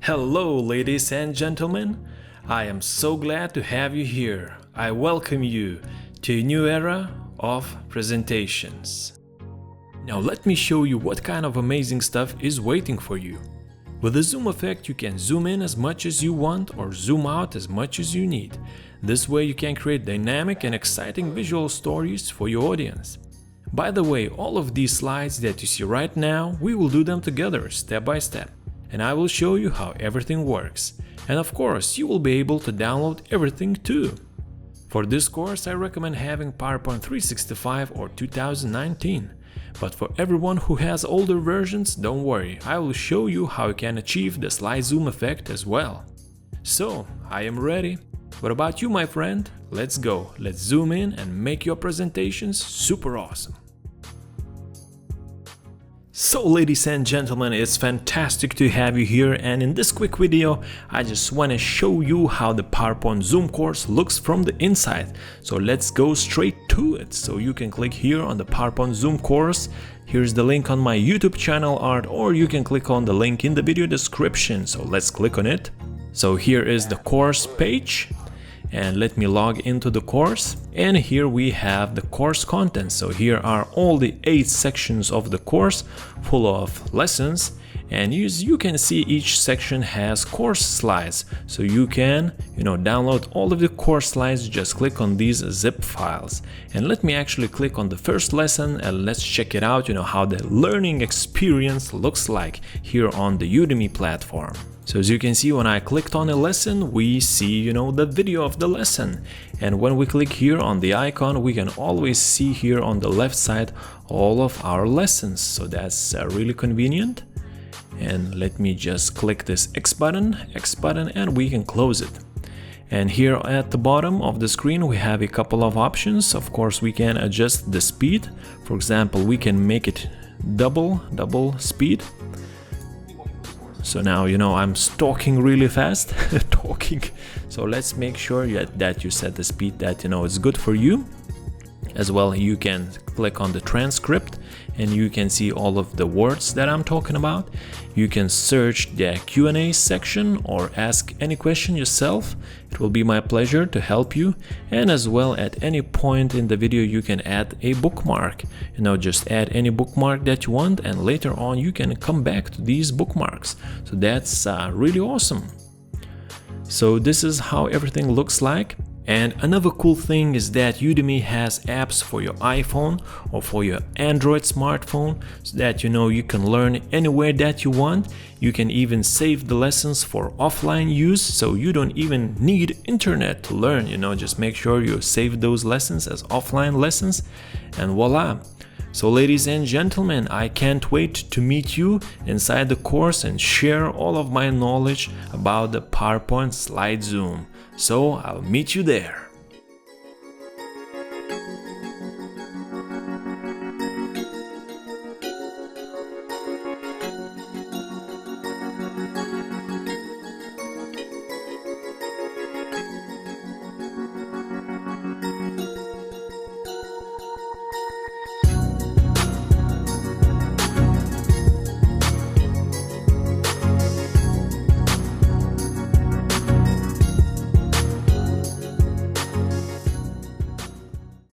Hello, ladies and gentlemen. I am so glad to have you here. I welcome you to a new era of presentations. Now let me show you what kind of amazing stuff is waiting for you. With the zoom effect, you can zoom in as much as you want or zoom out as much as you need. This way you can create dynamic and exciting visual stories for your audience. By the way, all of these slides that you see right now, we will do them together step by step. And I will show you how everything works. And of course, you will be able to download everything too. For this course, I recommend having PowerPoint 365 or 2019. But for everyone who has older versions, don't worry, I will show you how you can achieve the slide zoom effect as well. So, I am ready. What about you, my friend? Let's go. Let's zoom in and make your presentations super awesome. So ladies and gentlemen, it's fantastic to have you here, and in this quick video I just want to show you how the PowerPoint Zoom course looks from the inside. So let's go straight to it. So you can click here on the PowerPoint Zoom course. Here's the link on my YouTube channel art, or you can click on the link in the video description. So let's click on it. So here is the course page. And let me log into the course, and here we have the course content. So here are all the 8 sections of the course full of lessons, and as you can see, each section has course slides, so you can download all of the course slides. Just click on these zip files, and let me actually click on the first lesson and let's check it out, how the learning experience looks like here on the Udemy platform. So as you can see, when I clicked on a lesson, we see, the video of the lesson. And when we click here on the icon, we can always see here on the left side all of our lessons. So that's really convenient. And let me just click this X button, and we can close it. And here at the bottom of the screen, we have a couple of options. Of course, we can adjust the speed. For example, we can make it double speed. So now, I'm talking really fast, So let's make sure that you set the speed that, is good for you. As well, you can click on the transcript and you can see all of the words that I'm talking about. You can search the Q&A section or ask any question yourself. It will be my pleasure to help you. And as well, at any point in the video, you can add a bookmark. Just add any bookmark that you want, and later on you can come back to these bookmarks. So that's really awesome. So this is how everything looks like. And another cool thing is that Udemy has apps for your iPhone or for your Android smartphone, so that you can learn anywhere that you want. You can even save the lessons for offline use, so you don't even need internet to learn. Just make sure you save those lessons as offline lessons, and voila. So ladies and gentlemen, I can't wait to meet you inside the course and share all of my knowledge about the PowerPoint slide zoom. So I'll meet you there.